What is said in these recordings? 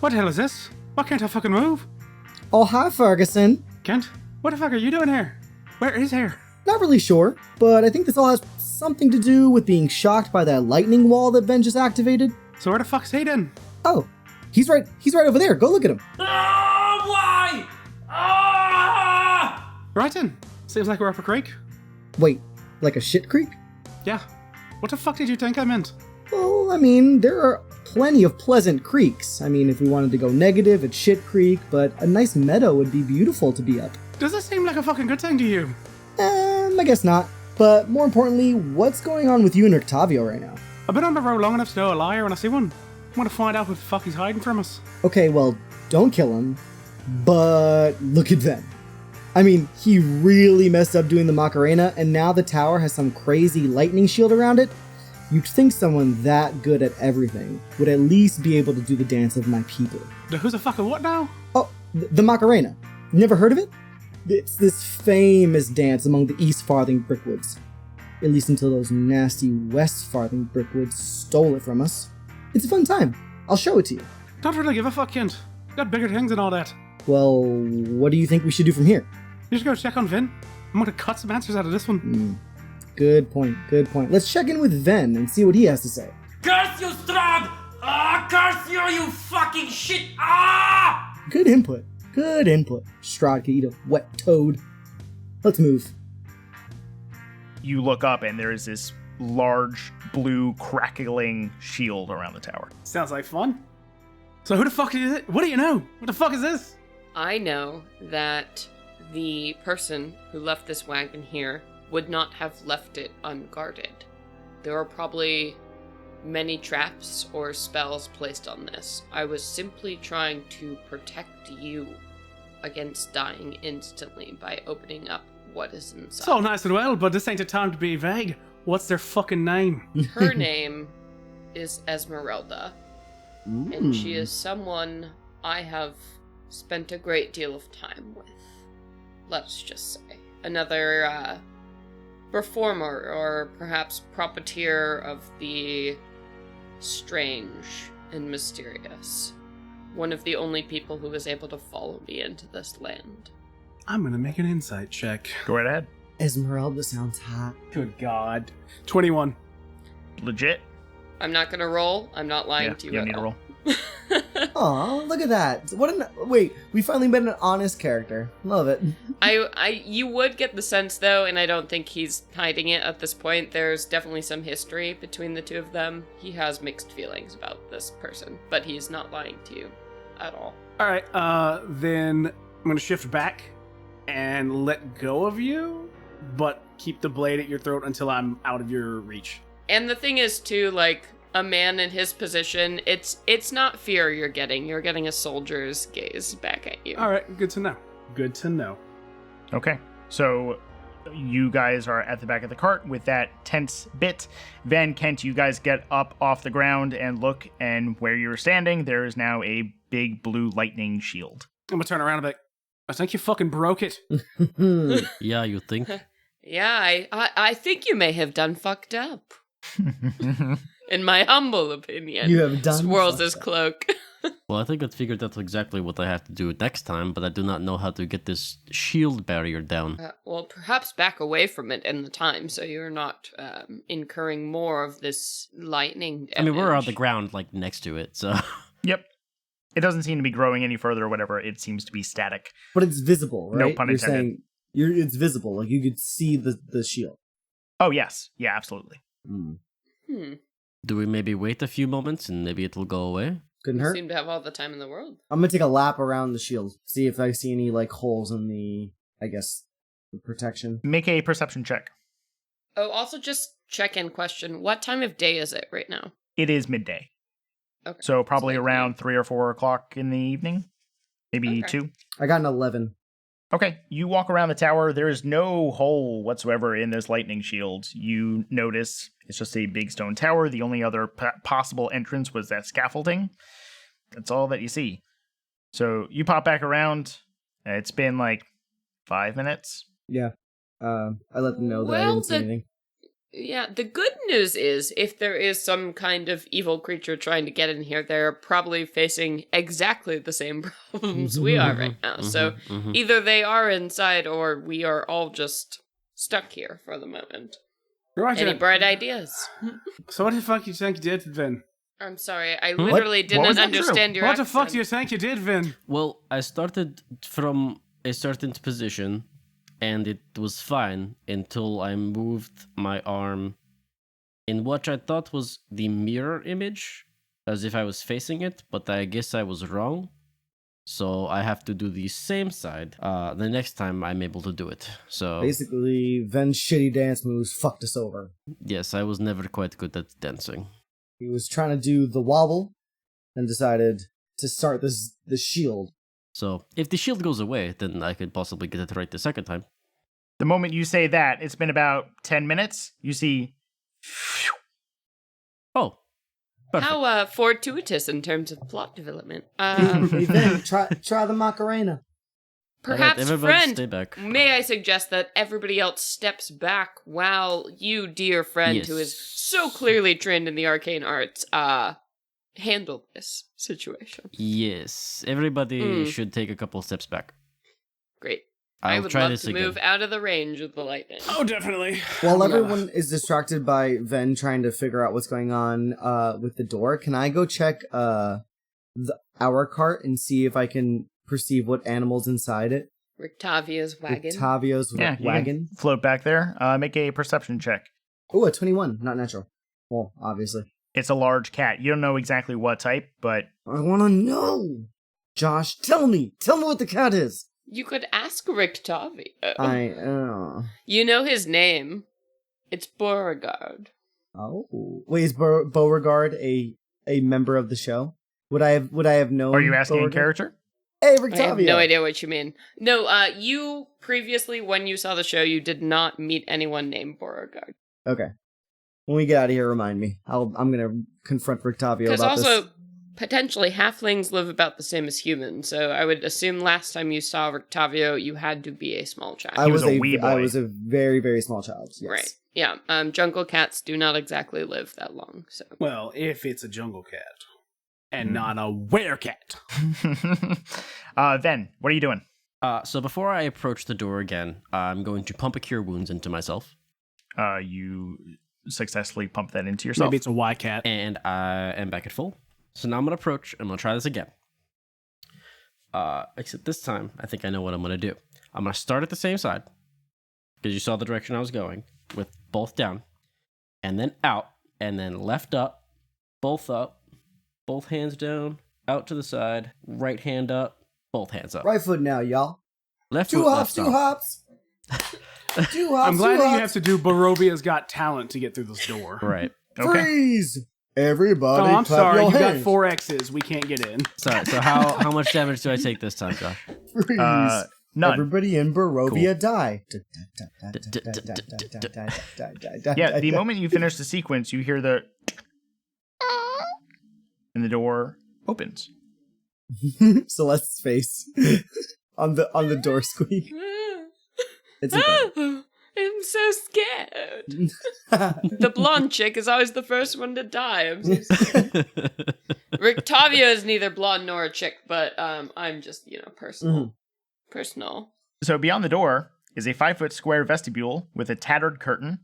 What the hell is this? Why can't I fucking move? Oh, hi, Ferguson. Kent, what the fuck are you doing here? Where is here? Not really sure, but I think this all has something to do with being shocked by that lightning wall that Ven just activated. So where the fuck's he then? Oh, he's right over there. Go look at him. Oh, why? Ah! Right then. Seems like we're up a creek. Wait, like a shit creek? Yeah. What the fuck did you think I meant? Well, I mean, there are plenty of pleasant creeks. I mean, if we wanted to go negative, it's Shit Creek, but a nice meadow would be beautiful to be up. Does this seem like a fucking good thing to you? I guess not. But more importantly, what's going on with you and Rictavio right now? I've been on the road long enough to know a liar when I see one. I want to find out what the fuck he's hiding from us. Okay, well, don't kill him, but look at Ven. I mean, he really messed up doing the Macarena, and now the tower has some crazy lightning shield around it. You'd think someone that good at everything would at least be able to do the dance of my people. Who's the fucking what now? Oh, the Macarena. You never heard of it? It's this famous dance among the East Farthing Brickwoods. At least until those nasty West Farthing Brickwoods stole it from us. It's a fun time. I'll show it to you. Don't really give a fuck, Kent. Got bigger things and all that. Well, what do you think we should do from here? You should go check on Vin. I'm gonna cut some answers out of this one. Good point. Let's check in with Ven and see what he has to say. Curse you, Strahd! Ah, curse you, you fucking shit! Ah! Good input. Strahd could eat a wet toad. Let's move. You look up and there is this large, blue, crackling shield around the tower. Sounds like fun. So who the fuck is it? What do you know? What the fuck is this? I know that the person who left this wagon here would not have left it unguarded. There are probably many traps or spells placed on this. I was simply trying to protect you against dying instantly by opening up what is inside. It's all nice and well, but this ain't the time to be vague. What's their fucking name? Her name is Esmeralda, and she is someone I have spent a great deal of time with. Let's just say. Another performer, or perhaps profiteer of the strange and mysterious. One of the only people who was able to follow me into this land. I'm gonna make an insight check. Go right ahead. Esmeralda sounds hot. Good God. 21. Legit. I'm not gonna roll. I'm not lying to you. You don't at need to all. roll. Aw, look at that. Wait, we finally met an honest character. Love it. You would get the sense, though, and I don't think he's hiding it at this point. There's definitely some history between the two of them. He has mixed feelings about this person, but he's not lying to you at all. Alright, then I'm gonna shift back and let go of you, but keep the blade at your throat until I'm out of your reach. And the thing is, too, like, a man in his position, it's not fear you're getting a soldier's gaze back at you. Alright, good to know. Okay. So you guys are at the back of the cart with that tense bit. Van, Kent, you guys get up off the ground and look, and where you're standing, there is now a big blue lightning shield. I'm gonna turn around and be like, I think you fucking broke it. Yeah, you think? Yeah, I think you may have done fucked up. In my humble opinion. You have done Swirls fucked his up. cloak. Well, I think I figured out exactly what I have to do next time, but I do not know how to get this shield barrier down. Well, perhaps back away from it in the time, so you're not incurring more of this lightning damage. I mean, we're on the ground, like, next to it, so... Yep. It doesn't seem to be growing any further or whatever. It seems to be static. But it's visible, right? No pun intended. You're saying it's visible, like you could see the shield. Oh, yes. Yeah, absolutely. Do we maybe wait a few moments and maybe it will go away? Couldn't You hurt. seem to have all the time in the world. I'm gonna take a lap around the shield, see if I see any like holes in the, I guess, the protection. Make a perception check. Oh, also just check-in question. What time of day is it right now? It is midday. Okay. So probably So, around 3 or 4 o'clock in the evening. Maybe Okay. 2. I got an 11. Okay, you walk around the tower. There is no hole whatsoever in this lightning shield. You notice it's just a big stone tower. The only other possible entrance was that scaffolding. That's all that you see. So you pop back around. It's been like 5 minutes. Yeah. I let them know that I Well, didn't see anything. Yeah, the good news is, if there is some kind of evil creature trying to get in here, they're probably facing exactly the same problems we are right now. So either they are inside or we are all just stuck here for the moment. Right, Any bright ideas? So what the fuck you think you did, Vin? I'm sorry, I literally was didn't that understand your What the accent. fuck do you think you did, Vin? Well, I started from a certain position, and it was fine until I moved my arm in what I thought was the mirror image, as if I was facing it, but I guess I was wrong. So I have to do the same side the next time I'm able to do it. So Basically, Ven's shitty dance moves fucked us over. yes, I was never quite good at dancing. He was trying to do the wobble and decided to start the shield. So if the shield goes away, then I could possibly get it right the second time. The moment you say that, it's been about 10 minutes. You see, Oh, perfect. How fortuitous in terms of plot development. Hey, Ven, try the Macarena. Perhaps, everybody friend, stay back. may I suggest that everybody else steps back while you, dear friend, who is so clearly trained in the arcane arts, handle this situation. Yes, everybody should take a couple steps back. Great. I'll I would try love this to again. move out of the range of the lightning. Oh, definitely. While everyone is distracted by Ven trying to figure out what's going on with the door, can I go check our cart and see if I can perceive what animal's inside it? Rictavio's wagon. Octavio's yeah, you wagon. can float back there. Make a perception check. Oh, a 21. Not natural. Well, obviously. It's a large cat. You don't know exactly what type, but I want to know. Josh, tell me. Tell me what the cat is. You could ask Rictavio. I. You know his name. It's Beauregard. Oh. Wait, is Beauregard a member of the show? Would I have known? are you asking Beauregard? in character? Hey, I have Rictavio. no idea what you mean. No, you previously, when you saw the show, you did not meet anyone named Beauregard. Okay. When we get out of here, remind me. I'm gonna confront Rictavio Because about also, this. potentially, halflings live about the same as humans, so I would assume last time you saw Rictavio, you had to be a small child. I was a wee I boy. was a very, very small child. Yes. Right. Yeah. Jungle cats do not exactly live that long, so. Well, if it's a jungle cat and not a werecat. Then, what are you doing? So before I approach the door again, I'm going to pump a cure wounds into myself, You successfully pump that into yourself. Maybe it's a Y cat. and I am back at full. So now I'm gonna approach, and I'm gonna try this again. Except this time, I think I know what I'm gonna do. I'm gonna start at the same side, because you saw the direction I was going, with both down, and then out, and then left up, both hands down, out to the side, right hand up, both hands up. Right foot now, y'all. Left Two foot, hops, left two stomp. hops. Two hops, I'm glad two that you hops. have to do Borovia's Got Talent to get through this door. Right. Okay. Freeze! Oh, Everybody, I'm clap sorry. your You got hands. 4 X's. We can't get in. Sorry. So how much damage do I take this time, Josh? Freeze! None. Everybody in Barovia die. Yeah, the moment you finish the sequence, you hear the and the door opens. Celeste's face on the door squeak. It's okay. I'm so scared. The blonde chick is always the first one to die. I'm so scared. Rictavio is neither blonde nor a chick, but I'm just, personal. Personal. So beyond the door is a 5-foot square vestibule with a tattered curtain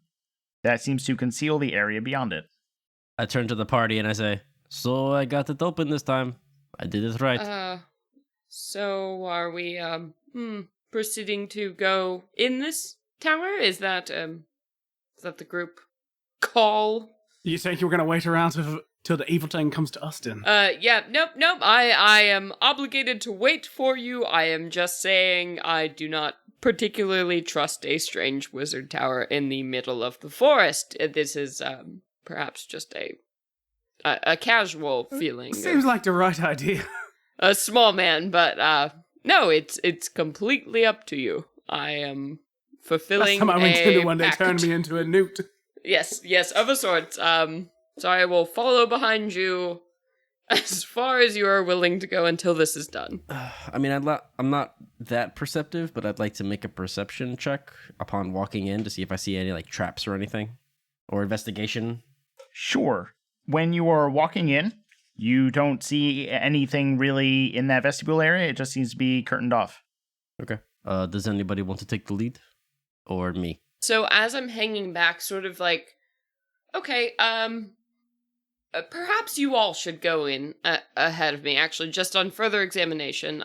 that seems to conceal the area beyond it. I turn to the party and I say, "So I got it open this time. I did it right." So are we proceeding to go in this tower? Is that the group call? You think you're going to wait around till the evil thing comes to us then? Yeah, nope. I am obligated to wait for you. I am just saying I do not particularly trust a strange wizard tower in the middle of the forest. This is perhaps just a casual feeling. Seems like the right idea. A small man, but no, it's completely up to you. I am fulfilling Last time I went a into one, they pact. turned me into a newt. Yes, of a sort. So I will follow behind you as far as you are willing to go until this is done. I mean, I'm not that perceptive, but I'd like to make a perception check upon walking in to see if I see any like traps or anything, or investigation? Sure. When you are walking in, you don't see anything really in that vestibule area. It just seems to be curtained off. Okay. Does anybody want to take the lead? Or me? So as I'm hanging back, sort of like, okay, perhaps you all should go in ahead of me. Actually, just on further examination,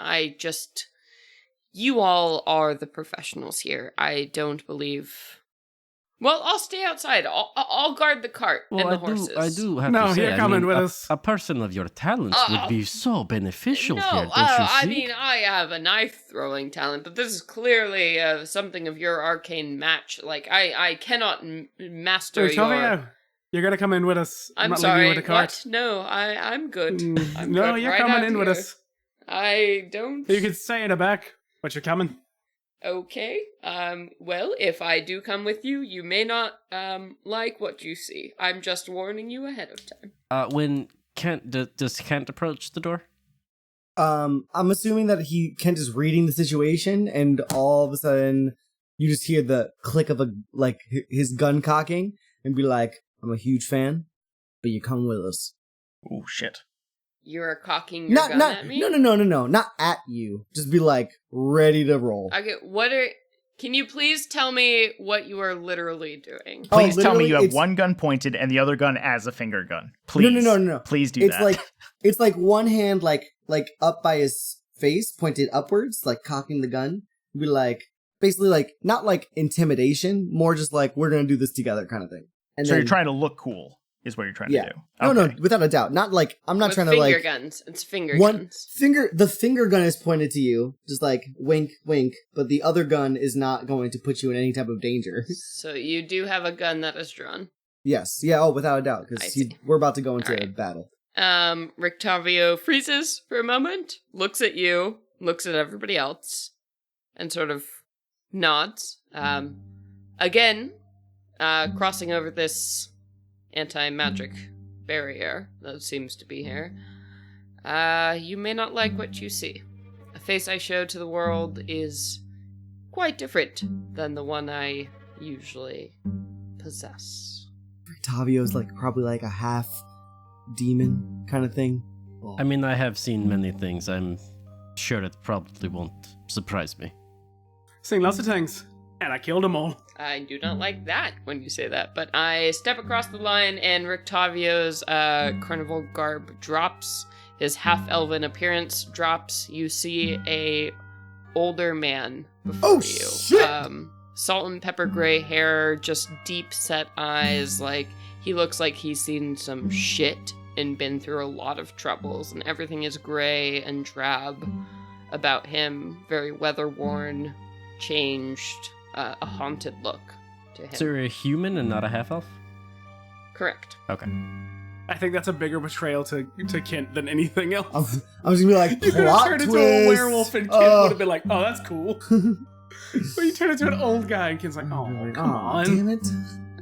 you all are the professionals here. I don't believe... Well, I'll stay outside. I'll guard the cart and the horses. I do have No, to say, you're coming with us. A person of your talents would be so beneficial here, don't you I think? mean, I have a knife-throwing talent, but this is clearly something of your arcane match. Like, I cannot master your... You're gonna come in with us. I'm not sorry, leaving you with a cart. what? No, I'm good. I'm No, good you're right coming out in with here. us. I don't... You could stay in the back, but you're coming. Okay, well, if I do come with you, you may not, like what you see. I'm just warning you ahead of time. When Kent, does Kent approach the door? I'm assuming that Kent is reading the situation, and all of a sudden, you just hear the click of his gun cocking, and be like, I'm a huge fan, but you come with us. Oh, shit. You're cocking your gun at me? No, not at you. Just be like, ready to roll. Okay, can you please tell me what you are literally doing? Please tell me you have one gun pointed and the other gun as a finger gun. Please. No. Please do that. It's like one hand like up by his face, pointed upwards, like cocking the gun. Be like, basically like, not like intimidation, more just like, we're gonna do this together kind of thing. And so you're trying to look cool, is what you're trying to do. Okay. No, without a doubt. Not like, I'm not trying to like... finger guns. It's finger guns. The finger gun is pointed to you, just like, wink, wink, but the other gun is not going to put you in any type of danger. So you do have a gun that is drawn? Yes. Yeah, without a doubt, because we're about to go into a battle. Rictavio freezes for a moment, looks at you, looks at everybody else, and sort of nods. Again, crossing over this anti-magic barrier that seems to be here. You may not like what you see. The face I show to the world is quite different than the one I usually possess. Rictavio's probably like a half demon kind of thing. I mean, I have seen many things. I'm sure it probably won't surprise me. Seen lots of things, and I killed them all. I do not like that when you say that, but I step across the line and Rictavio's carnival garb drops. His half-elven appearance drops. You see a older man before you. Shit! Salt and pepper gray hair, just deep-set eyes, like he looks like he's seen some shit and been through a lot of troubles, and everything is gray and drab about him, very weather-worn, changed, a haunted look to him. So you're a human and not a half-elf? Correct. Okay. I think that's a bigger betrayal to Kent than anything else. I was gonna be like, You could have plot turned twist. into a werewolf and Kent would have been like, oh, that's cool. But you turn into an old guy and Kent's like, oh, come on. Damn it.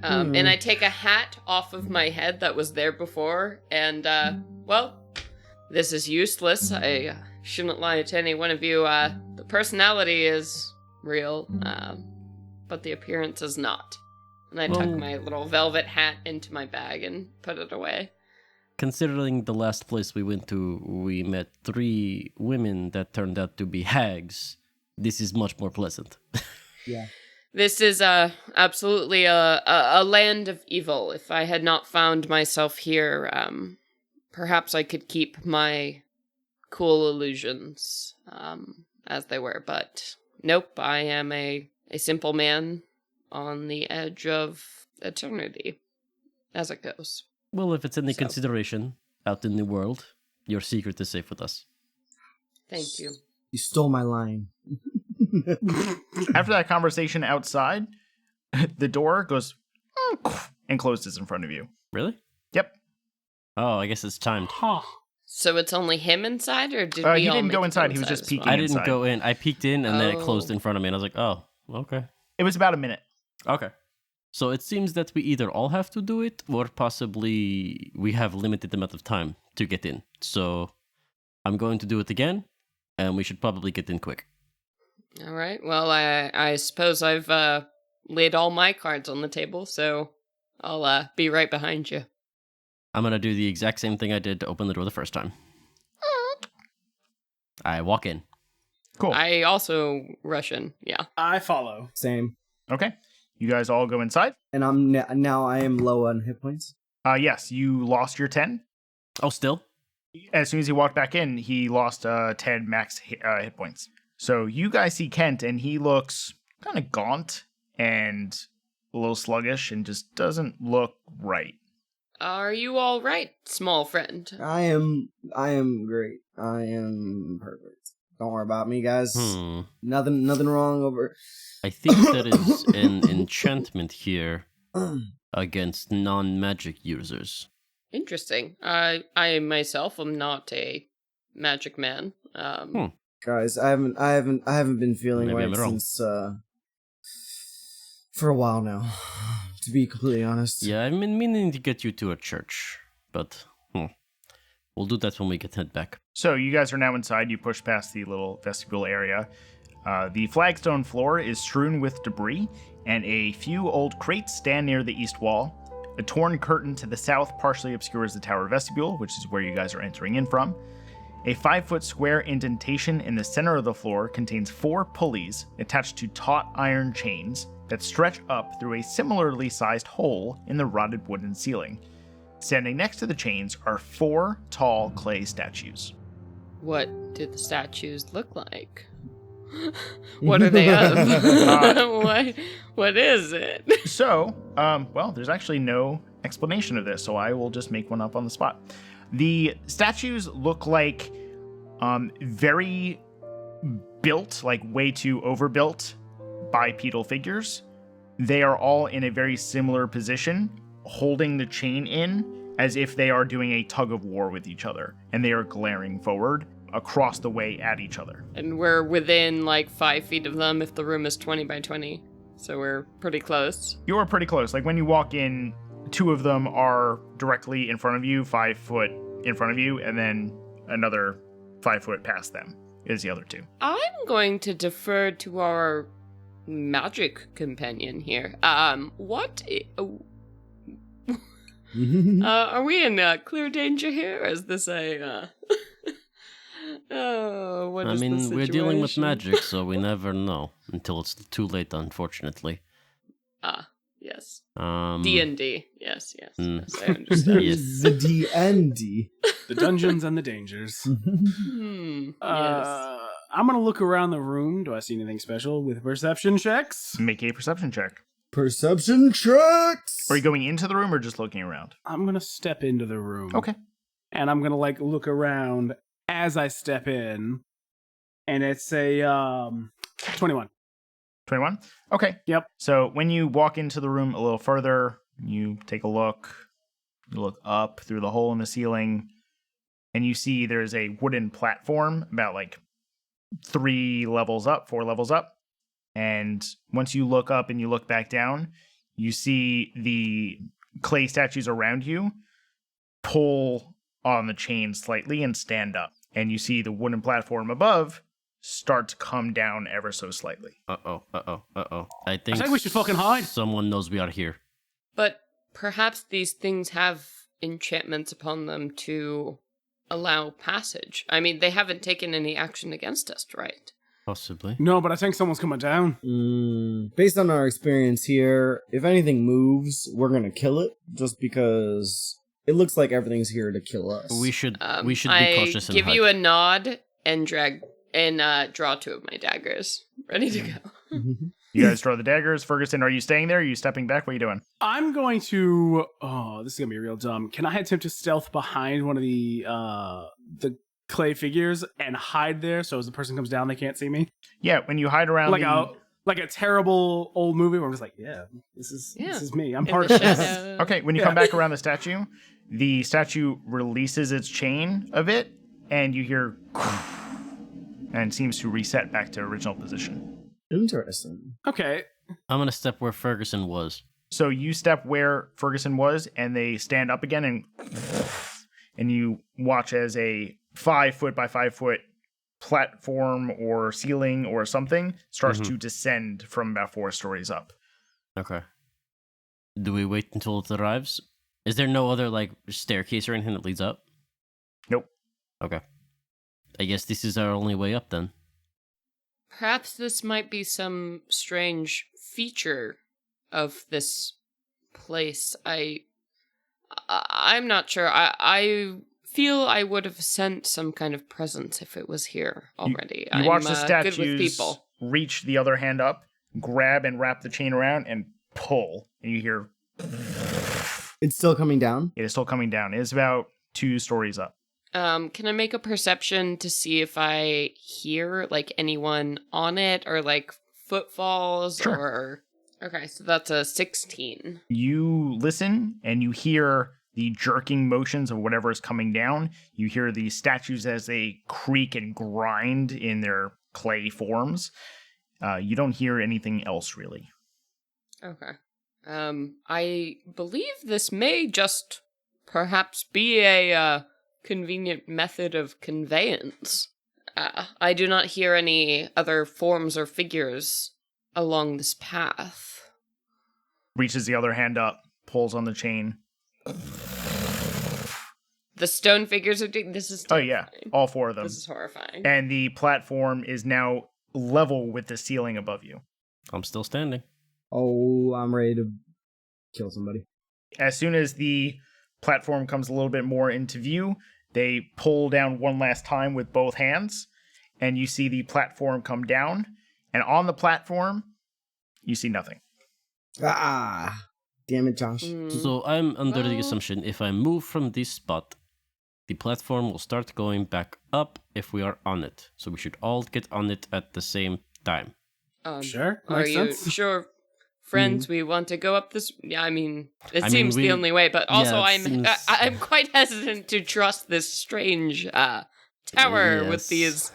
And I take a hat off of my head that was there before, and, well, this is useless. I shouldn't lie to any one of you. The personality is real, but the appearance is not. And I tuck my little velvet hat into my bag and put it away. Considering the last place we went to, we met 3 women that turned out to be hags. This is much more pleasant. Yeah. This is absolutely a land of evil. If I had not found myself here, perhaps I could keep my cool illusions as they were. But nope, I am a simple man on the edge of eternity, as it goes. Well, if it's any consideration out in the world, your secret is safe with us. Thank you. You stole my line. After that conversation outside, the door goes and closes in front of you. Really? Yep. Oh, I guess it's timed. Huh. So it's only him inside, or did we he all didn't make go it inside. He was just as peeking. well? I didn't inside. go in. I peeked in, and then it closed in front of me, and I was like, oh, okay. It was about a minute. Okay. So it seems that we either all have to do it, or possibly we have limited amount of time to get in. So I'm going to do it again, and we should probably get in quick. All right. Well, I suppose I've laid all my cards on the table, so I'll be right behind you. I'm gonna do the exact same thing I did to open the door the first time. I walk in. Cool. I also rush in. Yeah. I follow. Same. Okay. You guys all go inside? And I'm now I am low on hit points. Yes, you lost your 10. Oh, still? As soon as he walked back in, he lost 10 max hit points. So you guys see Kent, and he looks kind of gaunt and a little sluggish and just doesn't look right. Are you all right, small friend? I am great. I am perfect. Don't worry about me, guys. Nothing wrong over. I think there is an enchantment here against non-magic users. Interesting. I myself am not a magic man. Guys, I haven't been feeling Maybe right I'm wrong. since for a while now. To be completely honest. Yeah, I've been meaning to get you to a church, but we'll do that when we get head back. So you guys are now inside. You push past the little vestibule area. The flagstone floor is strewn with debris, and a few old crates stand near the east wall. A torn curtain to the south partially obscures the tower vestibule, which is where you guys are entering in from. A 5-foot square indentation in the center of the floor contains 4 pulleys attached to taut iron chains that stretch up through a similarly sized hole in the rotted wooden ceiling. Standing next to the chains are 4 tall clay statues. What do the statues look like? What are they of? What is it? So, well, there's actually no explanation of this, so I will just make one up on the spot. The statues look like very built, like way too overbuilt bipedal figures. They are all in a very similar position, holding the chain in as if they are doing a tug of war with each other, and they are glaring forward across the way at each other. And we're within like 5 feet of them if the room is 20 by 20. So we're pretty close. You are pretty close. Like when you walk in, 2 of them are directly in front of you, 5 foot in front of you, and then another 5 foot past them is the other 2. I'm going to defer to our magic companion here. Are we in clear danger here? Or is this a oh, what is the We're dealing with situation? magic, so we never know until it's too late, unfortunately. Yes. Um, D&D. Yes, yes, Mm. yes, I understand. Yes. The D&D. The dungeons and the dangers. Yes. I'm gonna look around the room. Do I see anything special with perception checks? Make a perception check. Perception checks. Are you going into the room or just looking around? I'm gonna step into the room. Okay. And I'm gonna like look around as I step in, and it's a 21. 21? Okay. Yep. So when you walk into the room a little further, you take a look. You look up through the hole in the ceiling, and you see there's a wooden platform about like 4 levels up. And once you look up and you look back down, you see the clay statues around you pull on the chain slightly and stand up. And you see the wooden platform above start to come down ever so slightly. I think we should fucking hide. Someone knows we are here. But perhaps these things have enchantments upon them to allow passage. I mean, they haven't taken any action against us, right? Possibly. No, but I think someone's coming down. Based on our experience here, if anything moves, we're gonna kill it. Just because it looks like everything's here to kill us. We should be cautious and give hide. you a nod and draw 2 of my daggers. Ready to go. You guys draw the daggers. Ferguson, are you staying there? Are you stepping back? What are you doing? I'm going to. Oh, this is gonna be real dumb. Can I attempt to stealth behind one of the clay figures and hide there, so as the person comes down, they can't see me? Yeah, when you hide around like a terrible old movie where I'm just like, this is me. I'm In part the of this. shadow. Okay, when you come back around the statue releases its chain a bit, and you hear and seems to reset back to original position. Interesting. Okay. I'm gonna step where Ferguson was. So you step where Ferguson was, and they stand up again, and you watch as a 5 foot by 5 foot platform or ceiling or something starts to descend from about 4 stories up. Okay. Do we wait until it arrives? Is there no other, like, staircase or anything that leads up? Nope. Okay. I guess this is our only way up, then. Perhaps this might be some strange feature of this place. I'm not sure. I feel I would have sent some kind of presence if it was here already. You watch the good with statues people. reach the other hand up, grab and wrap the chain around, and pull. And you hear It's still coming down? it is still coming down. It is about 2 stories up. Can I make a perception to see if I hear, like, anyone on it, or, like, footfalls, Sure. or... Okay, so that's a 16. You listen and you hear the jerking motions of whatever is coming down. You hear the statues as they creak and grind in their clay forms. You don't hear anything else, really. Okay. I believe this may just perhaps be a convenient method of conveyance. I do not hear any other forms or figures along this path. Reaches the other hand up, pulls on the chain. The stone figures are doing this is Oh yeah, terrifying. all 4 of them. This is horrifying. And the platform is now level with the ceiling above you. I'm still standing. Oh, I'm ready to kill somebody. As soon as the platform comes a little bit more into view, they pull down one last time with both hands, and you see the platform come down. And on the platform, you see nothing. Ah, damn it, Josh. So I'm under the Well- assumption if I move from this spot, the platform will start going back up if we are on it. So we should all get on it at the same time. Sure, Are makes you sense. sure, friends, we want to go up this? Yeah, I mean, it I mean, seems we- the only way, but also yeah, it seems- I'm quite hesitant to trust this strange tower with Yes. these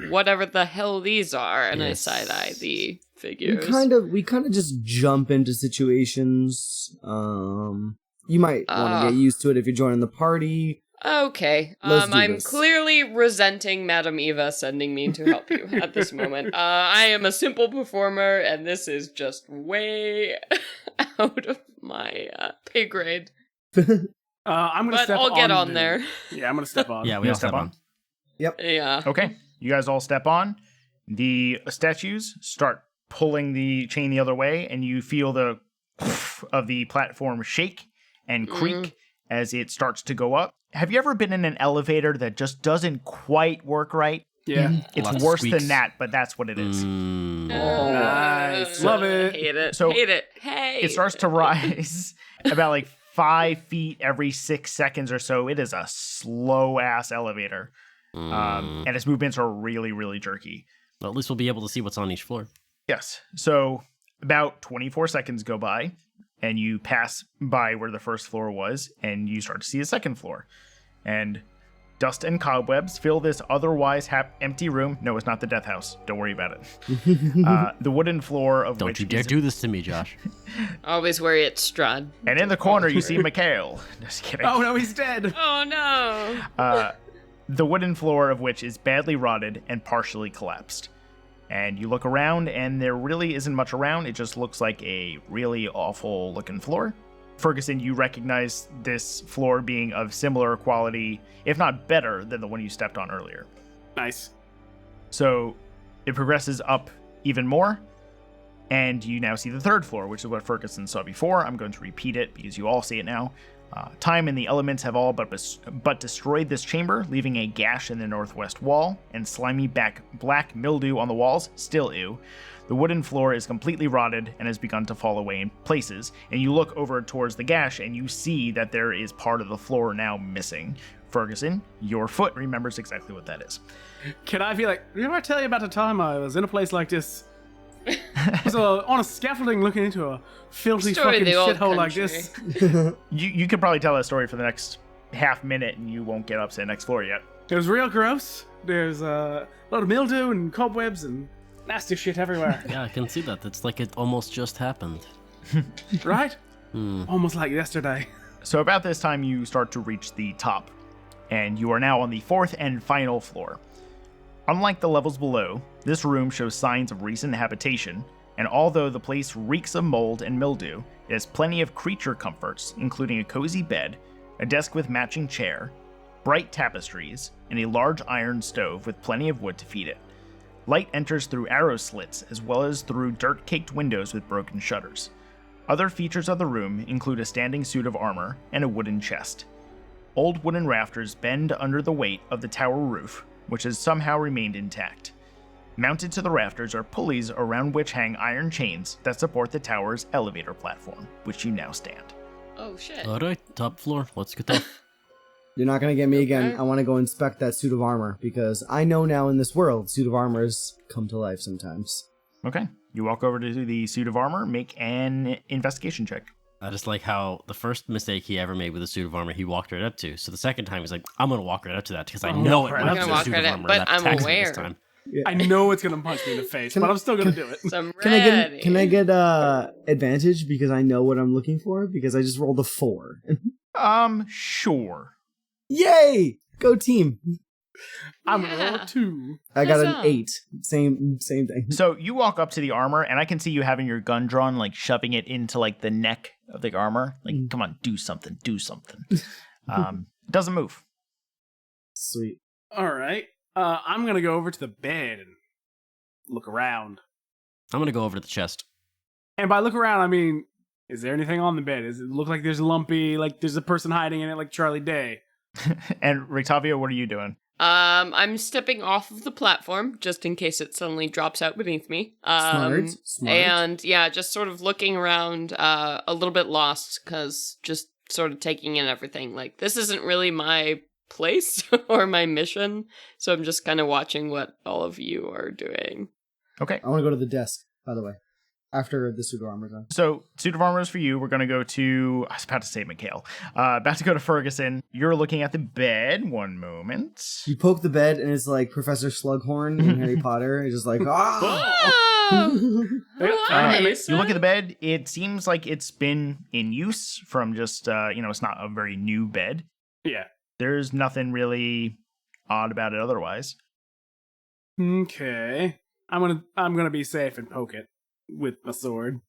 whatever the hell these are, and Yes. I side-eye the We figures. kind of just jump into situations. You might want to get used to it if you're joining the party. Okay. Let's do I'm this. clearly resenting Madame Eva sending me to help you at this moment. I am a simple performer, and this is just way out of my pay grade. I'm gonna But step I'll get on the- there. Yeah, I'm gonna step on. Yeah, we You all step step on? on. Yeah. Okay, you guys all step on. The statues start pulling the chain the other way, and you feel the of the platform shake and creak as it starts to go up. Have you ever been in an elevator that just doesn't quite work right? Yeah. It's Lot of worse squeaks. than that, but that's what it is. Nice. Love it. Hate it. So, hate it. Hey. It starts to rise about like 5 feet every 6 seconds or so. It is a slow ass elevator. And its movements are really, really jerky. Well, at least we'll be able to see what's on each floor. Yes. So about 24 seconds go by, and you pass by where the first floor was, and you start to see a second floor. And dust and cobwebs fill this otherwise empty room. No, it's not the death house. Don't worry about it. The wooden floor of Don't which you dare is... do this to me, Josh. Always worry it's Strahd. And in the corner, you see Mikhail. Just kidding. Oh no, he's dead. Oh no. The wooden floor of which is badly rotted and partially collapsed. And you look around, and there really isn't much around. It just looks like a really awful looking floor. Ferguson, you recognize this floor being of similar quality, if not better, than the one you stepped on earlier. Nice. So it progresses up even more, and you now see the third floor, which is what Ferguson saw before. I'm going to repeat it because you all see it now. Time and the elements have all but destroyed this chamber, leaving a gash in the northwest wall and slimy black mildew on the walls. Still ew. The wooden floor is completely rotted and has begun to fall away in places, and you look over towards the gash and you see that there is part of the floor now missing. Ferguson, your foot remembers exactly what that is. Can I be like, remember I tell you about the time I was in a place like this? I was on a scaffolding looking into a filthy Story of fucking the old shithole like country. this. You could probably tell that story for the next half minute and you won't get up to the next floor yet. It was real gross. There's a lot of mildew and cobwebs and nasty shit everywhere. Yeah, I can see that. It's like it almost just happened. Right? Almost like yesterday. So about this time you start to reach the top, and you are now on the fourth and final floor. Unlike the levels below, this room shows signs of recent habitation, and although the place reeks of mold and mildew, It has plenty of creature comforts, including a cozy bed, a desk with matching chair, bright tapestries, and a large iron stove with plenty of wood to feed it. Light enters through arrow slits as well as through dirt-caked windows with broken shutters. Other features of the room include a standing suit of armor and a wooden chest. Old wooden rafters bend under the weight of the tower roof, which has somehow remained intact. Mounted to the rafters are pulleys around which hang iron chains that support the tower's elevator platform, which you now stand. Oh shit. All right, top floor. Let's get off. You're not gonna get me again. Okay. I want to go inspect that suit of armor because I know now in this world, suit of armors come to life sometimes. Okay, you walk over to the suit of armor, make an investigation check. I just like how the first mistake he ever made with a suit of armor, he walked right up to. So the second time, he's like, I'm going to walk right up to that because I know it right might up be to a it. suit I'm of gonna armor walk right that up, but I'm attacks me this aware. time. Yeah. I know it's gonna punch me in the face, Can but I- I'm still gonna do it. So I'm Can I ready. get advantage because I know what I'm looking for because I just rolled a 4. Sure. Yay! Go team. I'm gonna roll Yeah. a 2. I got an Huzzah. 8. Same thing. So you walk up to the armor, and I can see you having your gun drawn, like shoving it into like the neck of the armor. Like, come on, do something, do something. Doesn't move. Sweet. All right. I'm gonna go over to the bed and look around. I'm going to go over to the chest. And by look around, I mean, is there anything on the bed? Does it look like there's lumpy, like there's a person hiding in it, like Charlie Day? And Rictavio, what are you doing? I'm stepping off of the platform just in case it suddenly drops out beneath me. Smart. And yeah, just sort of looking around, a little bit lost because just sort of taking in everything. Like, this isn't really my place or my mission, so I'm just kind of watching what all of you are doing. Okay. I want to go to the desk, by the way, after the suit of armor's on. So, suit of armor is for you. We're going to go to... I was about to say Mikhail. About to go to Ferguson. You're looking at the bed. One moment. You poke the bed and it's like Professor Slughorn in Harry Potter. It's just like, ah! Oh, nice. You look at the bed. It seems like it's been in use from just, it's not a very new bed. Yeah. There's nothing really odd about it otherwise. Okay. I'm gonna be safe and poke it with my sword.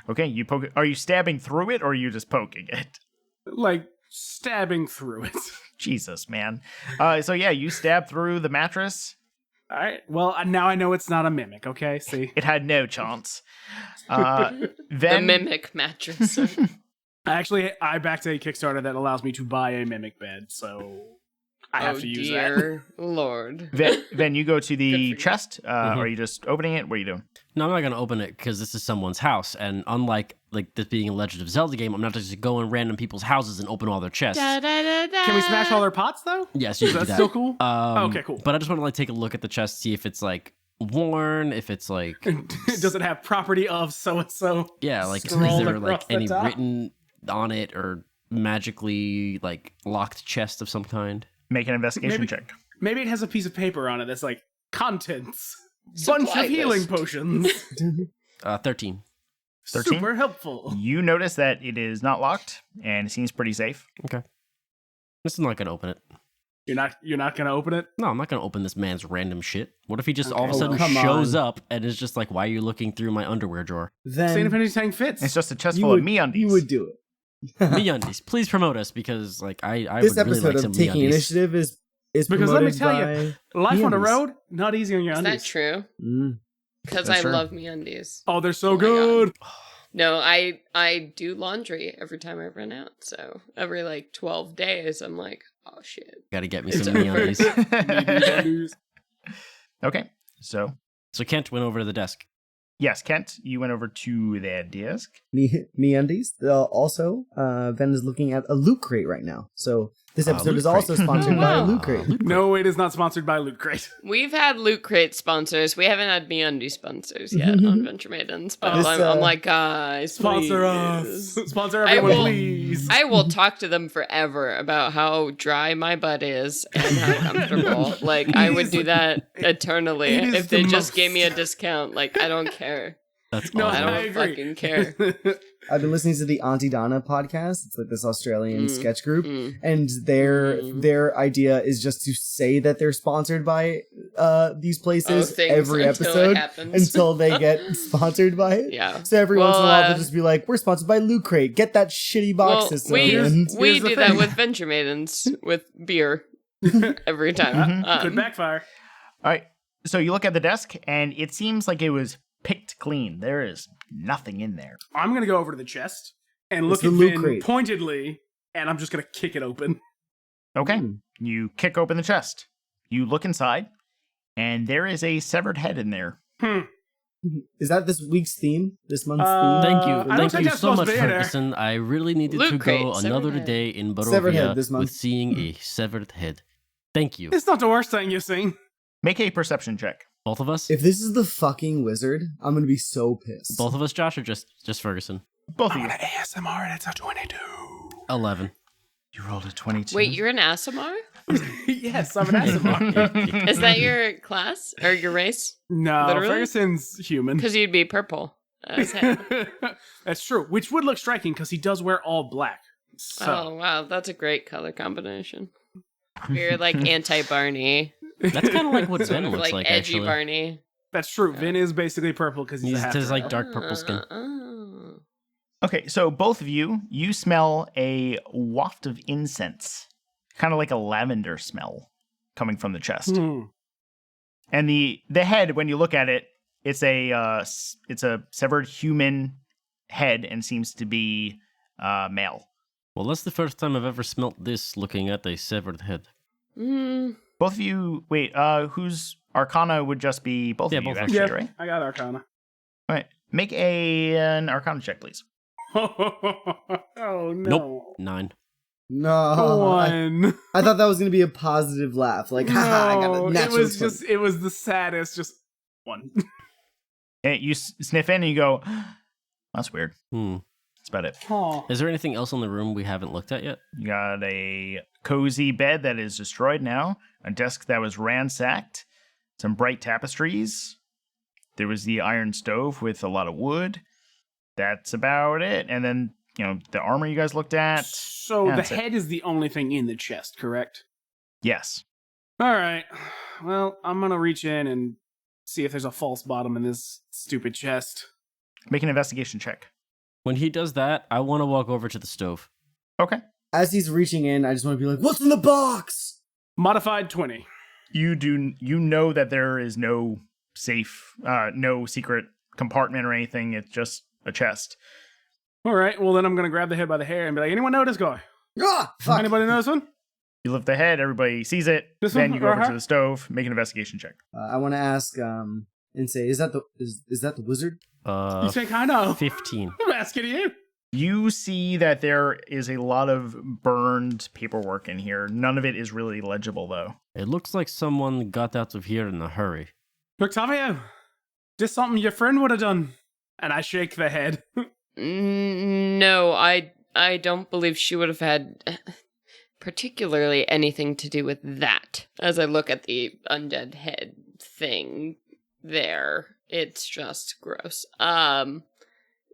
Okay, you poke it. Are you stabbing through it or are you just poking it? Like stabbing through it. Jesus, man. So yeah, you stab through the mattress. All right. Well, now I know it's not a mimic. Okay. See. It had no chance. The Then mimic mattress. I backed a Kickstarter that allows me to buy a mimic bed, so I have to use that. dear Lord. Then you go to the Good for you. chest. Are you just opening it? What are you doing? No, I'm not going to open it because this is someone's house. And unlike like this being a Legend of Zelda game, I'm not just go in random people's houses and open all their chests. Can we smash all their pots though? Yes, you Is can that do that. still cool? Okay, cool. But I just want to like take a look at the chest, see if it's like worn, if it's like Does it have property of so and so? yeah, like is Scrolled there across like the any top? written on it or magically like locked chest of some kind? Make an investigation Maybe- check. Maybe it has a piece of paper on it that's like contents, Supply bunch of healing list. potions. 13. 13? Super helpful. You notice that it is not locked and it seems pretty safe. This is not gonna open it. You're not gonna open it? No, I'm not gonna open this man's random shit. What if he just all of a Okay. sudden Oh, come shows on. up and is just like, "Why are you looking through my underwear drawer?" Seeing if Then anything fits. It's just a chest you full would, of MeUndies. you would do it. MeUndies, please promote us because like I This would really episode like some of Taking MeUndies. Initiative is Because let me promoted tell by... Life on the MeUndies. road, not easy on your Is undies. that true? Mm. Because That's I true. love MeUndies. Oh, they're so Oh my good. No, I do laundry every time I run out. So every like 12 days, I'm like, oh shit. Gotta get me It's some over. MeUndies. Okay, so So Kent went over to the desk. yes, Kent, you went over to their desk. Me undies. Also, Ben is looking at a loot crate right now. So this episode Loot is also Crate. sponsored by a Wow. loot crate. No, it is not sponsored by Loot Crate. We've had Loot Crate sponsors. We haven't had MeUndies sponsors yet on Venture Maidens. But This, I'm like, guys, Sponsor please. us. Sponsor I everyone, will- please. I will talk to them forever about how dry my butt is and how comfortable. Like, I would do that eternally It is if they the just most- gave me a discount. Like, I don't care. That's No, I awesome. don't I agree. fucking care. I've been listening to the Auntie Donna podcast. It's like this Australian sketch group, Mm. and their idea is just to say that they're sponsored by these places Things every until it episode happens. until they get sponsored by it. Yeah. So every once in a while Well, they'll just be like, "We're sponsored by Loot Crate. Get that shitty box Well, system." we and Here's the do that thing. with Venture Maidens with beer every time. Mhm. Could backfire. All right. So you look at the desk, and it seems like it was picked clean. There is nothing in there. I'm going to go over to the chest and look It's at the loot Vin crate. pointedly, and I'm just going to kick it open. Okay. Hmm. You kick open the chest. You look inside, and there is a severed head in there. Is that this week's theme? This month's Thank you. I don't Thank think you that's so supposed much, to be in there. Ferguson. I really needed Loot to crate, go severed another head. day in Severed head Barovia this month. with seeing a severed head. Thank you. It's not the worst thing you've seen. Make a perception check. Both of us? If this is the fucking wizard, I'm gonna be so pissed. Both of us, Josh, or just Ferguson? Both of you. ASMR, and it's a 22. 11. You rolled a 22. Wait, you're an Asimar? Yes, I'm an ASMR. Is that your class or your race? No, Literally? Ferguson's human. Because you'd be purple. As hell. That's true, which would look striking because he does wear all black. So, Oh wow, that's a great color combination. You're like anti-Barney, That's kind of like what Zen looks like like, edgy actually. Barney. that's true. Vin is basically purple because he's a He's half his like drow. dark purple skin. Oh. Okay, so both of you smell a waft of incense. Kind of like a lavender smell coming from the chest. Hmm. And the head, when you look at it, it's a severed human head and seems to be male. Well, that's the first time I've ever smelt this looking at a severed head. Mm. Both of you, wait, whose Arcana would just be both Yeah, of you, both of us. actually, Yeah, right? I got Arcana. All right, make an Arcana check, please. Oh no. Nope. 9. No, I, One. I thought that was gonna be a positive laugh. Like, haha, I got No, a it natural was 20. just it was the saddest, just one. And you sniff in and you go, that's weird. Hmm. That's about it. Aw. Is there anything else in the room we haven't looked at yet? You got a cozy bed that is destroyed now, a desk that was ransacked, some bright tapestries. There was the iron stove with a lot of wood. That's about it. And then, the armor you guys looked at. So Yeah, the that's it. head is the only thing in the chest, correct? Yes. All right. Well, I'm gonna reach in and see if there's a false bottom in this stupid chest. Make an investigation check. When he does that, I want to walk over to the stove. Okay. As he's reaching in, I just want to be like, "What's in the box?" Modified 20. You know that there is no safe, no secret compartment or anything. It's just a chest. All right. Well, then I'm gonna grab the head by the hair and be like, "Anyone know this guy? Ah, fuck. Anybody know this one?" You lift the head, everybody sees it. This then one? you go over Uh-huh. to the stove, make an investigation check. I want to ask and say, is that the wizard? You think I know? 15. I'm asking you. You see that there is a lot of burned paperwork in here. None of it is really legible, though. It looks like someone got out of here in a hurry. Rictavio, this something your friend would have done. And I shake the head. No, I don't believe she would have had particularly anything to do with that. As I look at the undead head thing there, it's just gross.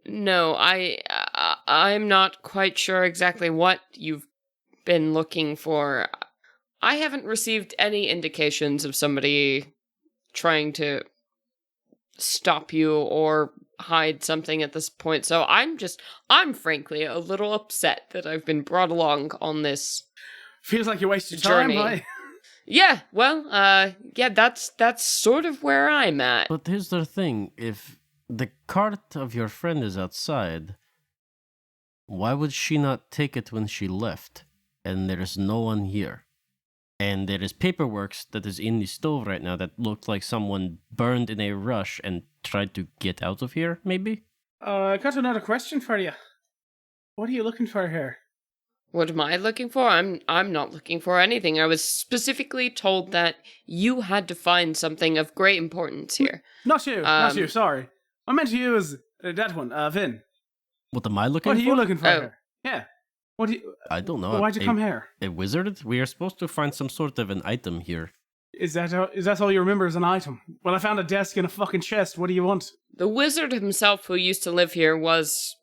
No, I'm not quite sure exactly what you've been looking for. I haven't received any indications of somebody trying to stop you or hide something at this point. So I'm frankly a little upset that I've been brought along on this. Feels like you wasted time, Journey. boy. Yeah, well, yeah, that's sort of where I'm at. But here's the thing. If the cart of your friend is outside, why would she not take it when she left? And there's no one here. And there is paperwork that is in the stove right now that looked like someone burned in a rush and tried to get out of here, maybe? I got another question for you. What are you looking for here? What am I looking for? I'm not looking for anything. I was specifically told that you had to find something of great importance here. Not you, sorry. I meant you as that one, Vin. What am I looking What are for? you looking for Oh. here? Yeah. What do you... I don't know. Why'd you come here? A wizard? We are supposed to find some sort of an item here. Is that all you remember as an item? Well, I found a desk and a fucking chest. What do you want? The wizard himself who used to live here was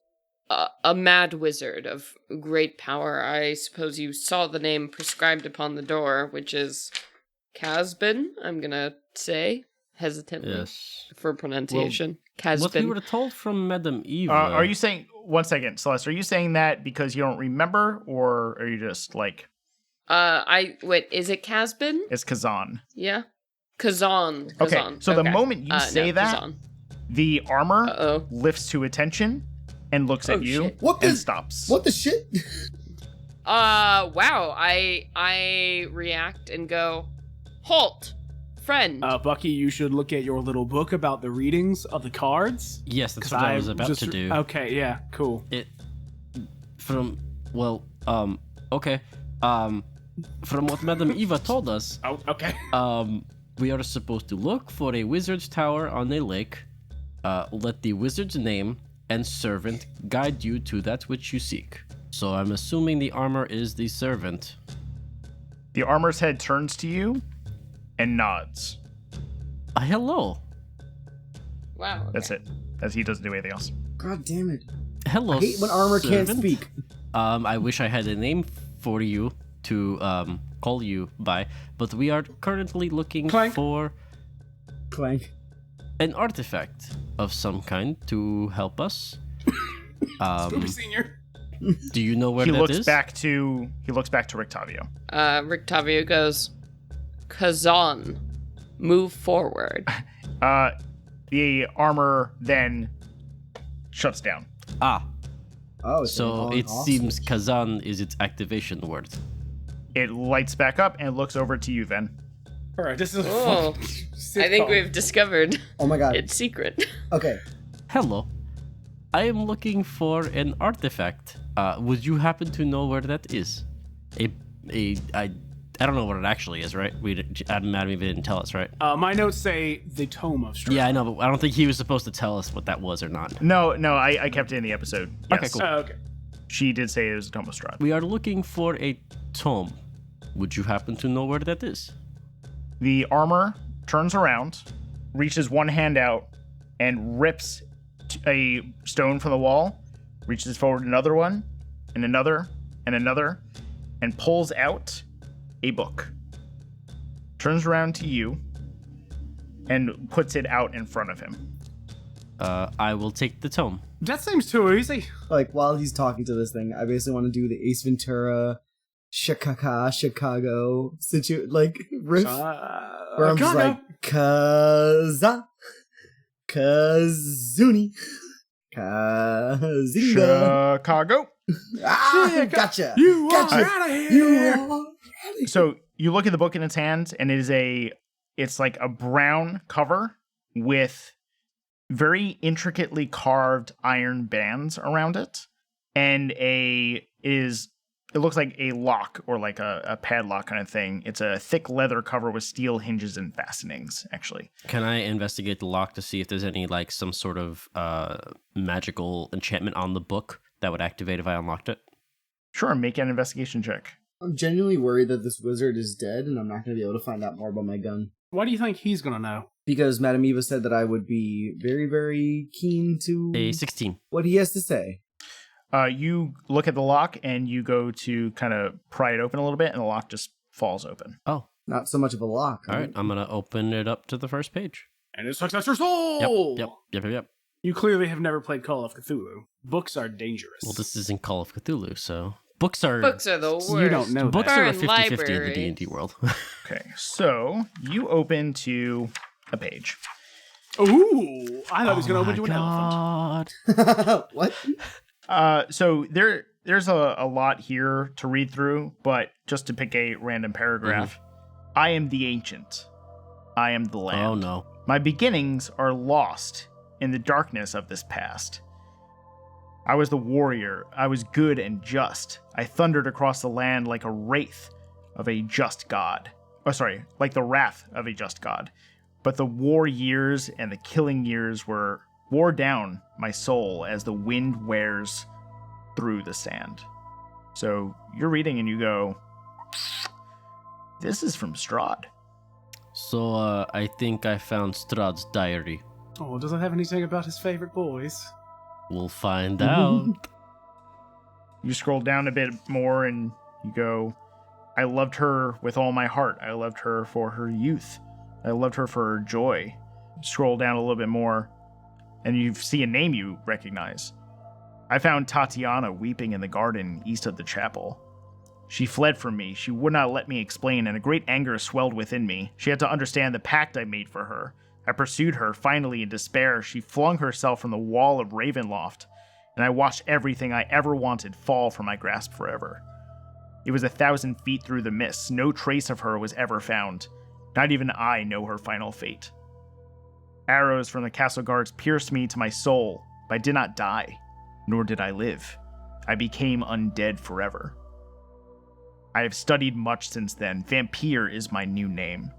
a mad wizard of great power. I suppose you saw the name prescribed upon the door, which is Casbin, I'm gonna say, hesitantly, Yes. for pronunciation. What we Casbin. were told from Madame Eva. Are you saying, one second, Celeste, are you saying that because you don't remember, or are you just like, Wait, is it Casbin? it's Kazan? Yeah? Kazan. Okay, Kazan. so the moment you say that, Kazan. the armor Uh-oh. lifts to attention and looks at Oh, you shit. What and the- stops. What the shit? Wow. I react and go, halt, friend. Bucky, you should look at your little book about the readings of the cards. Yes, that's 'Cause what I was about just- to do. Okay, yeah, cool. Okay. From what Madame Eva told us, Oh, okay. we are supposed to look for a wizard's tower on a lake, let the wizard's name and servant guide you to that which you seek. So I'm assuming the armor is the servant. The armor's head turns to you and nods. Hello. Wow. Okay. That's it. As he doesn't do anything else. God damn it. Hello. I hate when armor can't servant. speak. I wish I had a name for you to call you by, but we are currently looking Clank. for Clank. an artifact of some kind to help us. Spooky Senior. Do you know where He that looks is? back to Rictavio. Rictavio goes, Kazan, move forward. The armor then shuts down. Ah, Oh, it's so an it on-off seems switch. Kazan is its activation word. It lights back up and looks over to you then. All right, this is a Oh, fucking I think sitcom. we've discovered Oh my god. its secret. Okay. Hello. I am looking for an artifact. Would you happen to know where that is? I don't know what it actually is, right? Madam Eva didn't tell us, right? My notes say the Tome of Strahd. Yeah, I know, but I don't think he was supposed to tell us what that was or not. No, I kept it in the episode. Yes. Okay, cool. Okay. She did say it was a Tome of Strahd. We are looking for a tome. Would you happen to know where that is? The armor turns around, reaches one hand out, and rips a stone from the wall, reaches forward another one, and another, and pulls out a book. Turns around to you and puts it out in front of him. I will take the tome. That seems too easy. Like, while he's talking to this thing, I basically want to do the Ace Ventura, Chicago riff. Where I'm just like, Kazuni, Kazinga. Chicago. Ah, gotcha. You Gotcha. are out of here. You are. So you look at the book in its hand, and it's like a brown cover with very intricately carved iron bands around it, and it looks like a lock or like a padlock kind of thing. It's a thick leather cover with steel hinges and fastenings, actually. Can I investigate the lock to see if there's any, like, some sort of magical enchantment on the book that would activate if I unlocked it? Sure, make an investigation check. I'm genuinely worried that this wizard is dead, and I'm not going to be able to find out more about my gun. Why do you think he's gonna know? Because Madame Eva said that I would be very, very keen to A 16. what he has to say. You look at the lock, and you go to kind of pry it open a little bit, and the lock just falls open. Oh, Not so much of a lock. all right. I'm going to open it up to the first page. And it sucks out your soul. Yep. You clearly have never played Call of Cthulhu. Books are dangerous. Well, this isn't Call of Cthulhu, so books are Books are the worst. You don't know books that. are a Burn 50-50 in the library. D&D world. Okay, so you open to a page. Ooh, I thought he was gonna open to an elephant. What? So there's a lot here to read through, but just to pick a random paragraph. I am the ancient. I am the land. Oh no. My beginnings are lost in the darkness of this past. I was the warrior. I was good and just. I thundered across the land like a wraith of a just god. Like the wrath of a just god. But the war years and the killing years wore down my soul as the wind wears through the sand. So you're reading and you go, this is from Strahd. So I think I found Strahd's diary. Oh, does it have anything about his favorite boys? We'll find out. You scroll down a bit more and you go, I loved her with all my heart. I loved her for her youth. I loved her for her joy. Scroll down a little bit more and you see a name you recognize. I found Tatiana weeping in the garden east of the chapel. She fled from me. She would not let me explain, and a great anger swelled within me. She had to understand the pact I made for her. I pursued her. Finally, in despair, she flung herself from the wall of Ravenloft, and I watched everything I ever wanted fall from my grasp forever. It was 1,000 feet through the mists. No trace of her was ever found. Not even I know her final fate. Arrows from the castle guards pierced me to my soul, but I did not die, nor did I live. I became undead forever. I have studied much since then. Vampire is my new name.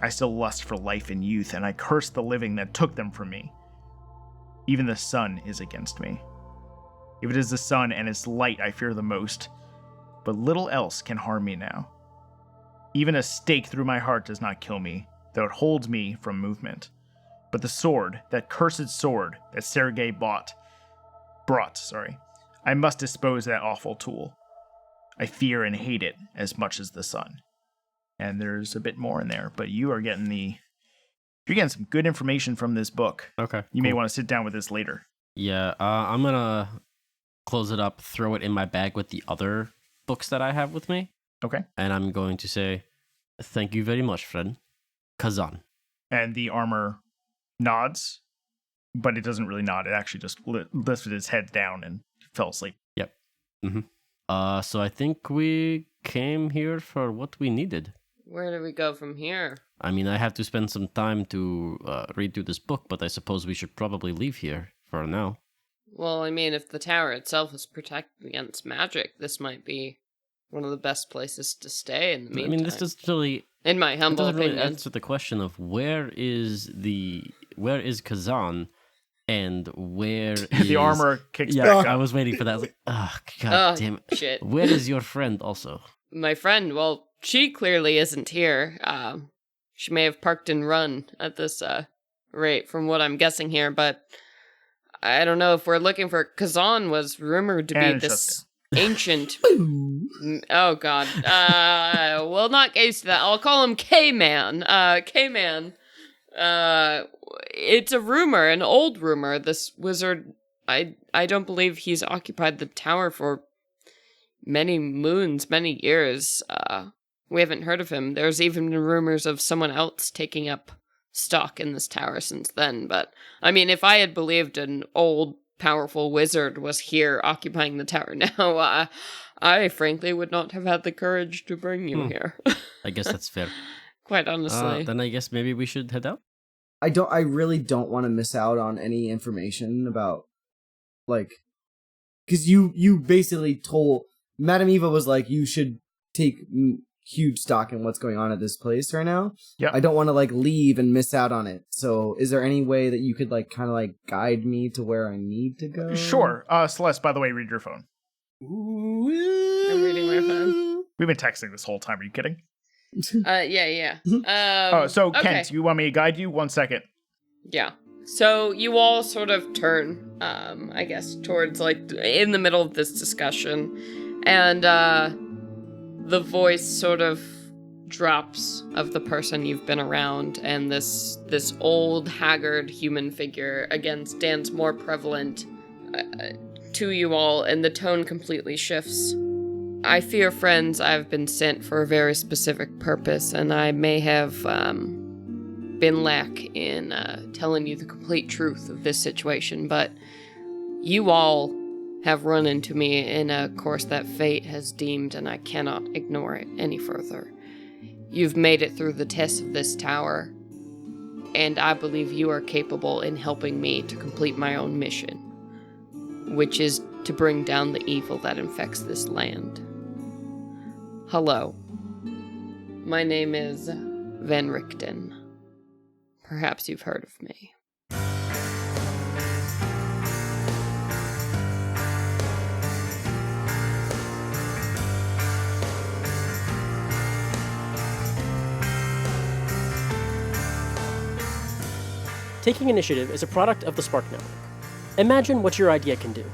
I still lust for life and youth, and I curse the living that took them from me. Even the sun is against me. If it is the sun and its light I fear the most, but little else can harm me now. Even a stake through my heart does not kill me, though it holds me from movement. But the sword, that cursed sword that Sergei brought, I must dispose of that awful tool. I fear and hate it as much as the sun. And there's a bit more in there, but you're getting some good information from this book. Okay. You may want to sit down with this later. Yeah, I'm gonna close it up, throw it in my bag with the other books that I have with me. Okay. And I'm going to say, thank you very much, friend. Kazan. And the armor nods, but it doesn't really nod. It actually just lifted its head down and fell asleep. Yep. Mm-hmm. So I think we came here for what we needed. Where do we go from here? I mean, I have to spend some time to read through this book, but I suppose we should probably leave here for now. Well, I mean, if the tower itself is protected against magic, this might be one of the best places to stay in the meantime. I mean, this doesn't really... In my humble doesn't really opinion. answer the question of where is Kazan and where is... The armor kicks yeah, back up. I was waiting for that. I was like, oh, god damn it. Shit. Where is your friend also? My friend, well, she clearly isn't here. She may have parked and run at this rate, from what I'm guessing here, but I don't know if we're looking for... Kazan was rumored to be this ancient... Oh, God. We'll not gaze to that. I'll call him K-Man. K-Man. It's a rumor, an old rumor. This wizard, I don't believe he's occupied the tower for many moons, many years. We haven't heard of him. There's even been rumors of someone else taking up stock in this tower since then. But, I mean, if I had believed an old, powerful wizard was here occupying the tower now, I frankly would not have had the courage to bring you here. I guess that's fair. Quite honestly. Then I guess maybe we should head out? I really don't want to miss out on any information about, like, because you basically told, Madame Eva was like, you should take huge stock in what's going on at this place right now. Yeah. I don't want to, like, leave and miss out on it. So is there any way that you could, like, kind of, like, guide me to where I need to go? Sure. Celeste, by the way, read your phone. I'm reading my phone. We've been texting this whole time. Are you kidding? Yeah. Okay. Kent, you want me to guide you? 1 second. Yeah. So you all sort of turn, I guess, towards, like, in the middle of this discussion, and the voice sort of drops of the person you've been around, and this old, haggard human figure, again, stands more prevalent to you all, and the tone completely shifts. I fear, friends, I've been sent for a very specific purpose, and I may have been lack in telling you the complete truth of this situation, but you all have run into me in a course that fate has deemed, and I cannot ignore it any further. You've made it through the test of this tower, and I believe you are capable in helping me to complete my own mission, which is to bring down the evil that infects this land. Hello. My name is Van Richten. Perhaps you've heard of me. Taking Initiative is a product of the Spark Network. Imagine what your idea can do.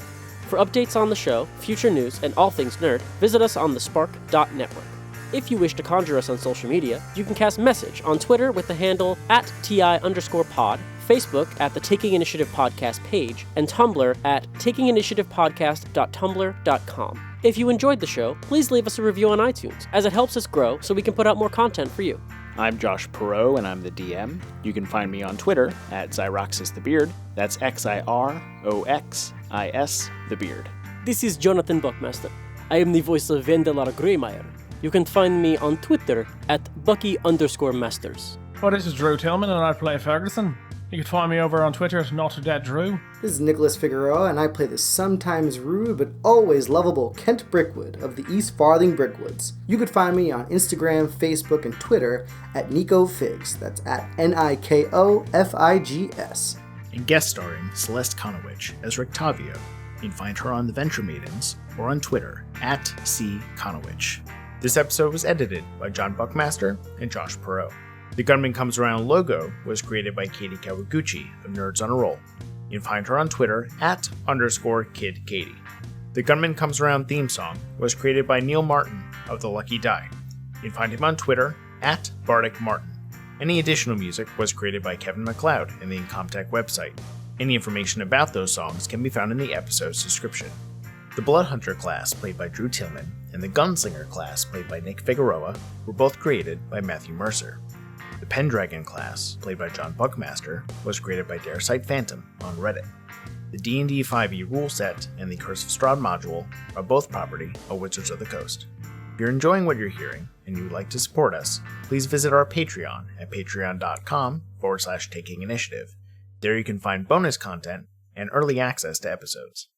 For updates on the show, future news, and all things nerd, visit us on thespark.network. If you wish to conjure us on social media, you can cast message on Twitter with the handle @TI_pod, Facebook at the Taking Initiative Podcast page, and Tumblr at takinginitiativepodcast.tumblr.com. If you enjoyed the show, please leave us a review on iTunes, as it helps us grow so we can put out more content for you. I'm Josh Perot, and I'm the DM. You can find me on Twitter at XyroxisTheBeard. That's XIROXIS the Beard. This is Jonathan Buckmaster. I am the voice of Vendelar Greymeyer. You can find me on Twitter at Bucky_Masters. Oh, this is Drew Tillman, and I play Ferguson. You can find me over on Twitter at NotDeadDrew. This is Nicholas Figueroa, and I play the sometimes rude but always lovable Kent Brickwood of the East Farthing Brickwoods. You could find me on Instagram, Facebook, and Twitter at NicoFigs. That's at NIKOFIGS. And guest starring Celeste Conowitch as Rictavio. You can find her on the Venture Maidens or on Twitter at @CConowitch. This episode was edited by John Buckmaster and Josh Perot. The Gunman Comes Around logo was created by Kati Kawaguchi of Nerds on a Roll. You can find her on Twitter at @KidKatie. The Gunman Comes Around theme song was created by Neil Martin of The Lucky Die. You can find him on Twitter at @BardicMartin. Any additional music was created by Kevin MacLeod in the Incomtech website. Any information about those songs can be found in the episode's description. The Bloodhunter class, played by Drew Tillman, and the Gunslinger class, played by Nick Figueroa, were both created by Matthew Mercer. The Pendragon class, played by John Buckmaster, was created by Daresight Phantom on Reddit. The D&D 5e rule set and the Curse of Strahd module are both property of Wizards of the Coast. If you're enjoying what you're hearing and you would like to support us, please visit our Patreon at patreon.com/takinginitiative. There you can find bonus content and early access to episodes.